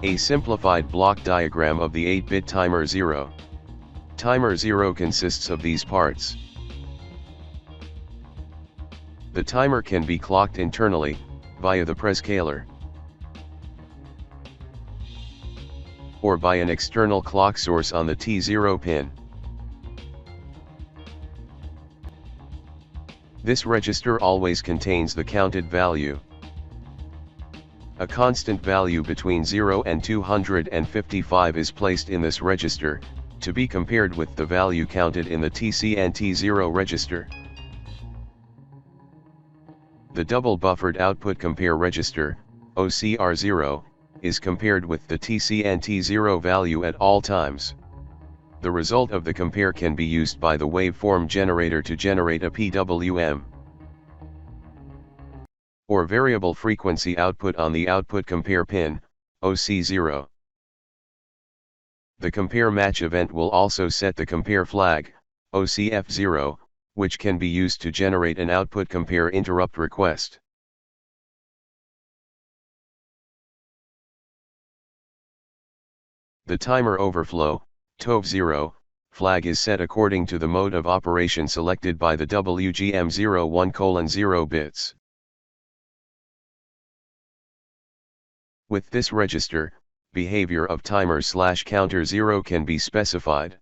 A simplified block diagram of the 8-bit timer 0. Timer 0 consists of these parts. The timer can be clocked internally, via the prescaler, or by an external clock source on the T0 pin. This register always contains the counted value. A constant value between 0 and 255 is placed in this register, to be compared with the value counted in the TC and T0 register. The double buffered output compare register, OCR0, is compared with the TC and T0 value at all times. The result of the compare can be used by the waveform generator to generate a PWM or variable frequency output on the output compare pin, OC0. The compare match event will also set the compare flag, OCF0, which can be used to generate an output compare interrupt request. The timer overflow, TOV0, flag is set according to the mode of operation selected by the WGM01:0 bits. With this register, behavior of timer/counter0 can be specified.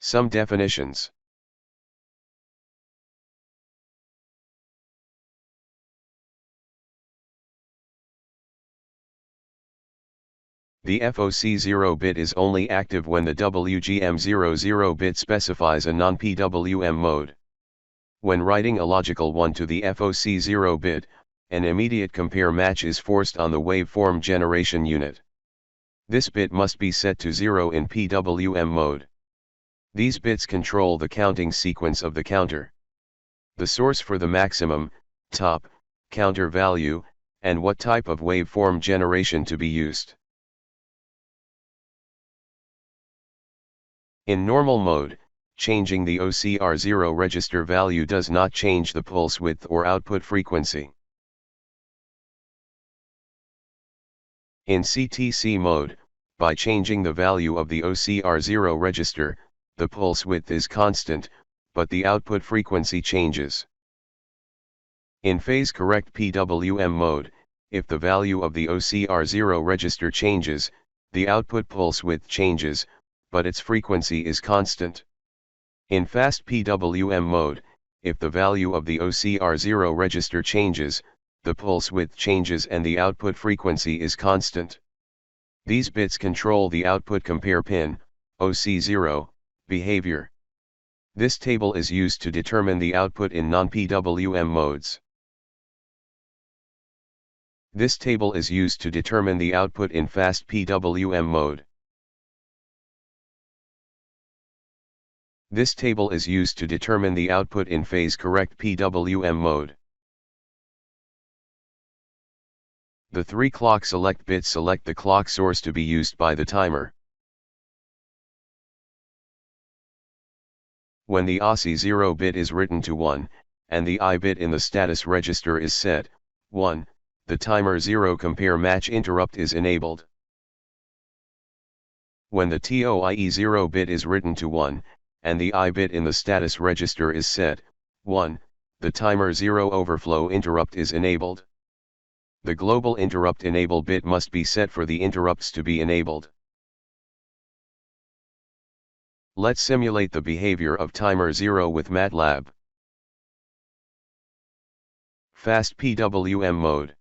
Some definitions. The FOC0 bit is only active when the WGM00 bit specifies a non-PWM mode. When writing a logical 1 to the FOC0 bit, an immediate compare match is forced on the waveform generation unit. This bit must be set to 0 in PWM mode. These bits control the counting sequence of the counter. The source for the maximum, top, counter value, and what type of waveform generation to be used. In normal mode, changing the OCR0 register value does not change the pulse width or output frequency. In CTC mode, by changing the value of the OCR0 register, the pulse width is constant, but the output frequency changes. In phase-correct PWM mode, if the value of the OCR0 register changes, the output pulse width changes, but its frequency is constant. In fast PWM mode, if the value of the OCR0 register changes, the pulse width changes and the output frequency is constant. These bits control the output compare pin, OC0, behavior. This table is used to determine the output in non-PWM modes. This table is used to determine the output in fast PWM mode. This table is used to determine the output in phase-correct PWM mode. The 3 clock select bits select the clock source to be used by the timer. When the OC0 bit is written to 1, and the I bit in the status register is set, 1, the timer 0 compare match interrupt is enabled. When the TOIE0 bit is written to 1, and the I bit in the status register is set, 1, the timer 0 overflow interrupt is enabled. The global interrupt enable bit must be set for the interrupts to be enabled. Let's simulate the behavior of timer 0 with MATLAB. Fast PWM mode.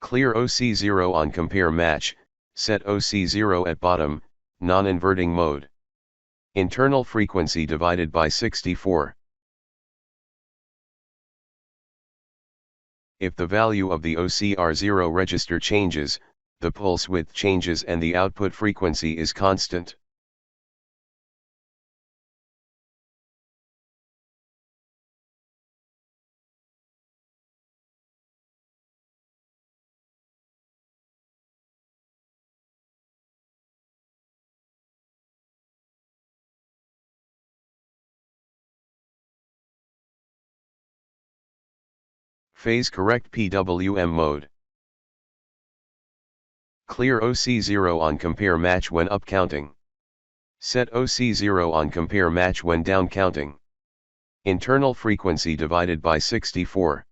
Clear OC0 on compare match, set OC0 at bottom, non-inverting mode. Internal frequency divided by 64. If the value of the OCR0 register changes, the pulse width changes and the output frequency is constant. Phase correct PWM mode. Clear OC0 on compare match when up counting. Set OC0 on compare match when down counting. Internal frequency divided by 64.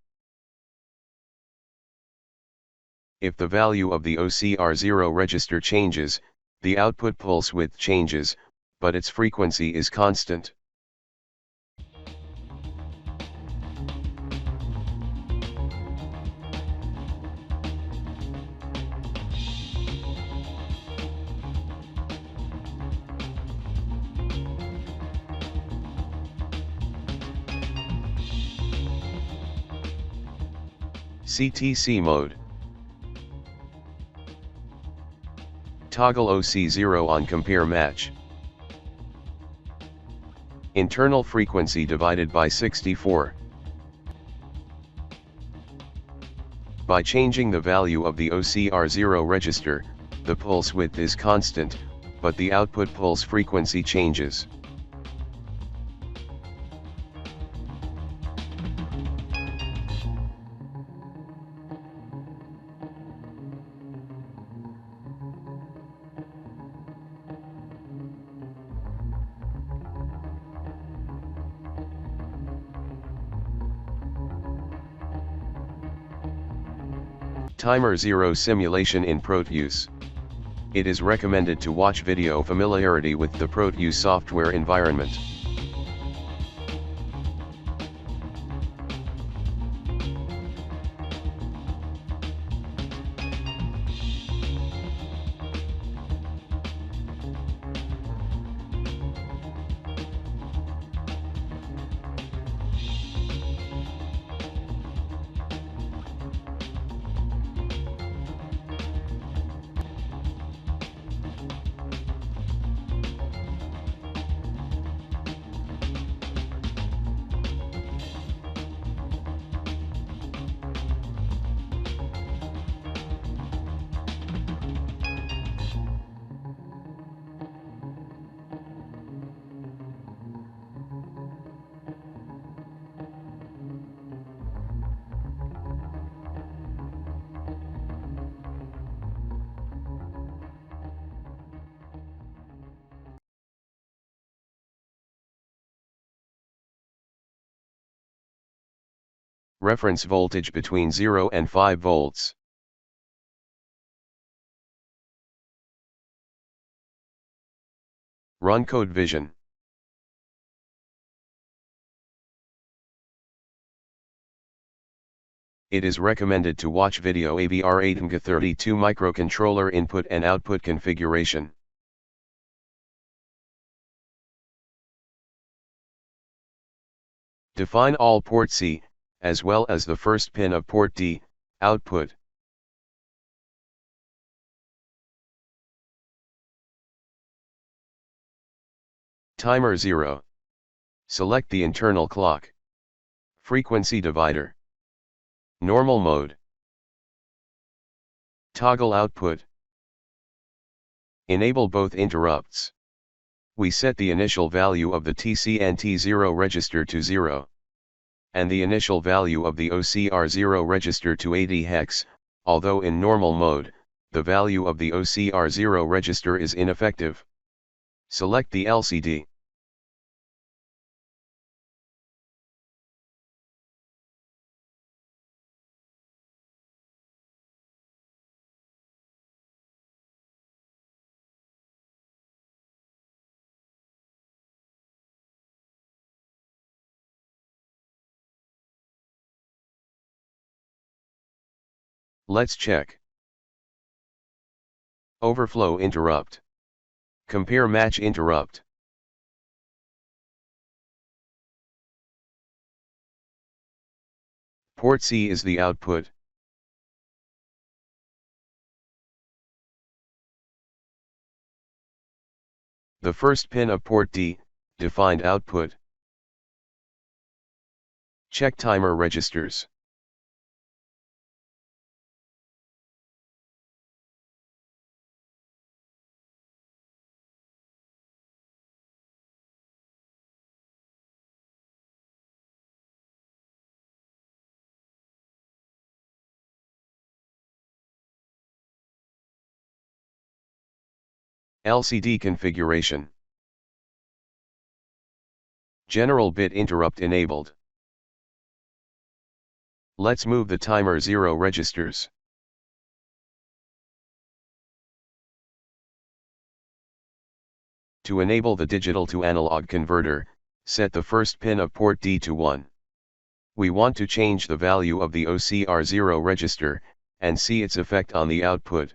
If the value of the OCR0 register changes, the output pulse width changes, but its frequency is constant. CTC mode. Toggle OC0 on compare match. Internal frequency divided by 64. By changing the value of the OCR0 register, the pulse width is constant, but the output pulse frequency changes. Timer 0 simulation in Proteus. It is recommended to watch video familiarity with the Proteus software environment. Reference voltage between 0 and 5 volts. Run CodeVision. It is recommended to watch video AVR 8MG32 microcontroller input and output configuration. Define all port C, as well as the first pin of port D, output. Timer 0. Select the internal clock. Frequency divider. Normal mode. Toggle output. Enable both interrupts. We set the initial value of the TCNT0 register to 0. And the initial value of the OCR0 register to 80 hex, although in normal mode, the value of the OCR0 register is ineffective. Select the LCD. Let's check. Overflow interrupt. Compare match interrupt. Port C is the output. The first pin of port D, defined output. Check timer registers. LCD configuration. General bit interrupt enabled. Let's move the timer 0 registers. To enable the digital to analog converter, set the first pin of port D to 1. We want to change the value of the OCR0 register, and see its effect on the output.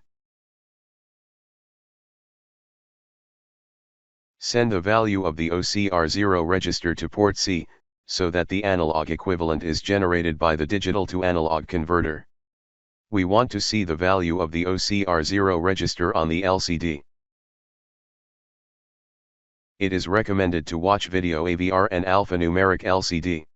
Send the value of the OCR0 register to port C, so that the analog equivalent is generated by the digital to analog converter. We want to see the value of the OCR0 register on the LCD. It is recommended to watch video AVR and alphanumeric LCD.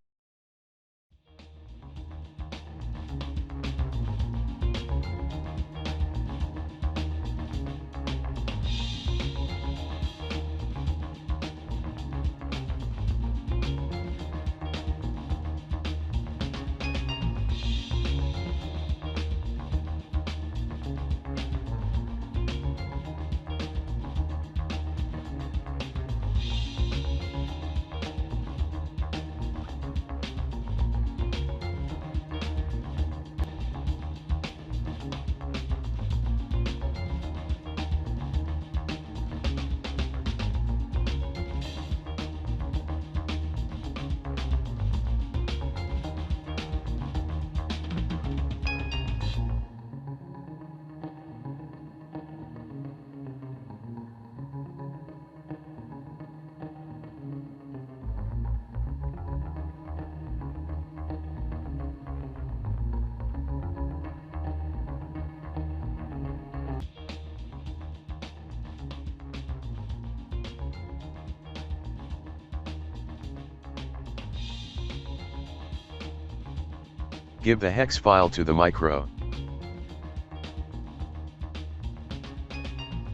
Give the hex file to the micro.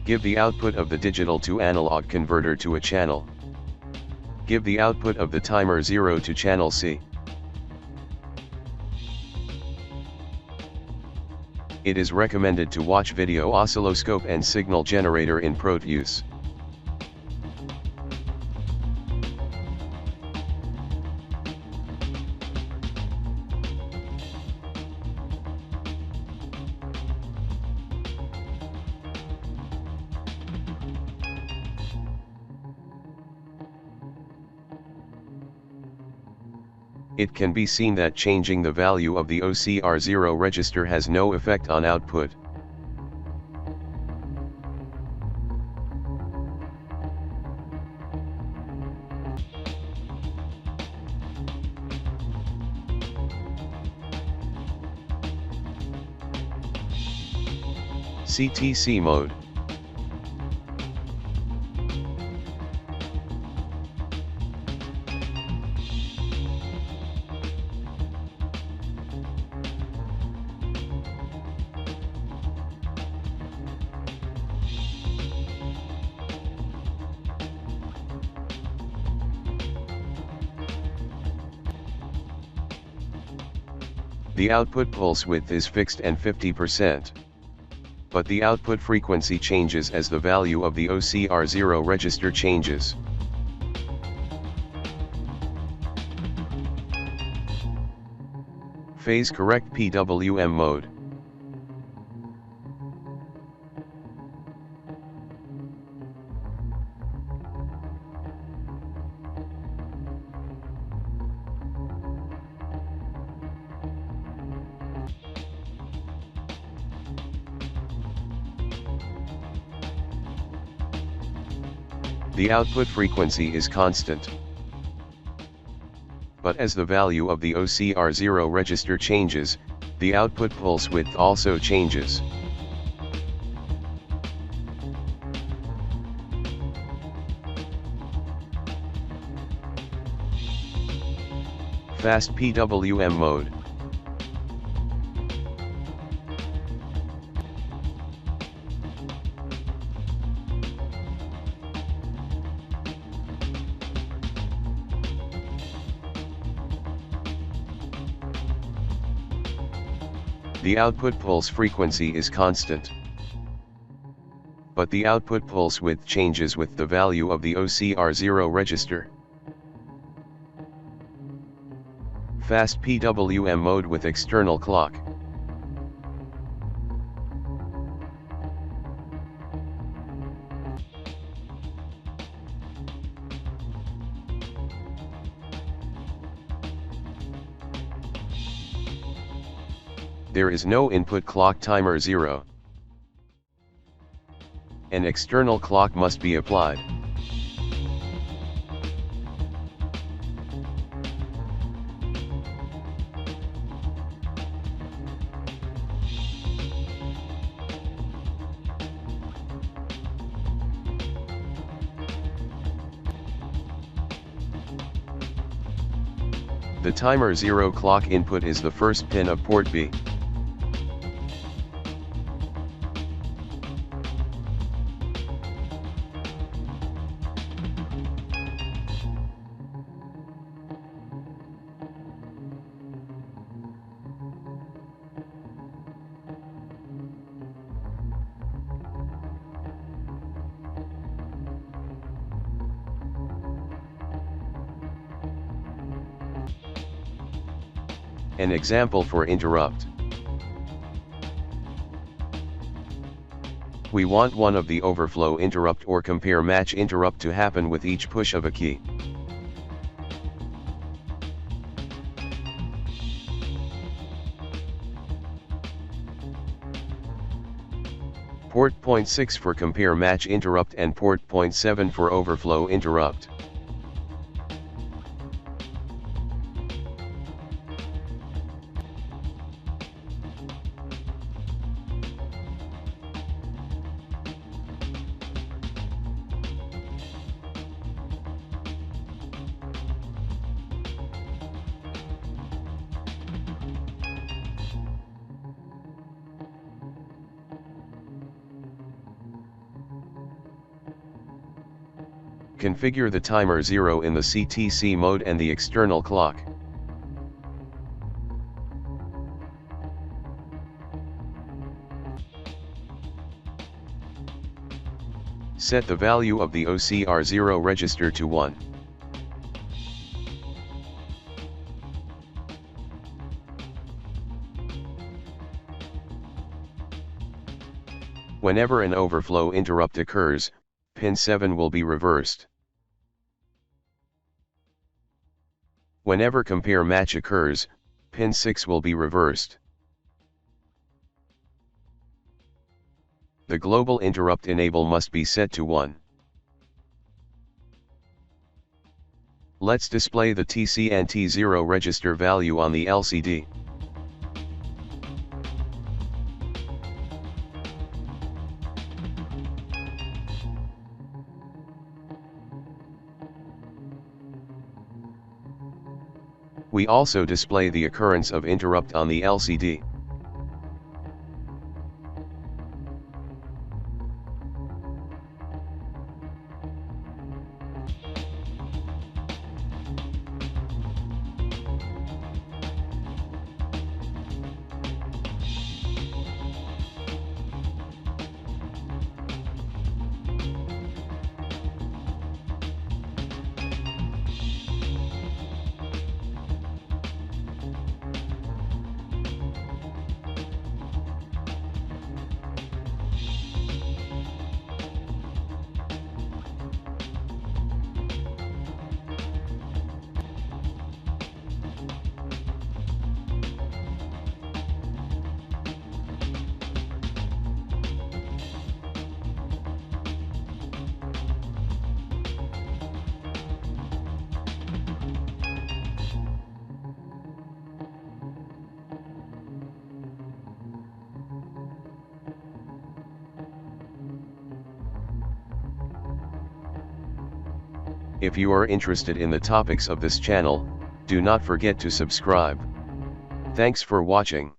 Give the output of the digital to analog converter to a channel. Give the output of the timer 0 to channel C. It is recommended to watch video oscilloscope and signal generator in Proteus. It can be seen that changing the value of the OCR0 register has no effect on output. CTC mode. The output pulse width is fixed and 50%. But the output frequency changes as the value of the OCR0 register changes. Phase correct PWM mode. The output frequency is constant. But as the value of the OCR0 register changes, the output pulse width also changes. Fast PWM mode. The output pulse frequency is constant. but the output pulse width changes with the value of the OCR0 register. Fast PWM mode with external clock. There is no input clock. Timer 0. An external clock must be applied. The timer 0 clock input is the first pin of port B. An example for interrupt. We want one of the overflow interrupt or compare match interrupt to happen with each push of a key. Port 0.6 for compare match interrupt and port 0.7 for overflow interrupt. Configure the timer 0 in the CTC mode and the external clock. Set the value of the OCR0 register to 1. Whenever an overflow interrupt occurs, pin 7 will be reversed. Whenever compare match occurs, pin 6 will be reversed. The global interrupt enable must be set to 1. Let's display the TC and T0 register value on the LCD. We also display the occurrence of interrupt on the LCD. If you are interested in the topics of this channel, do not forget to subscribe. Thanks for watching.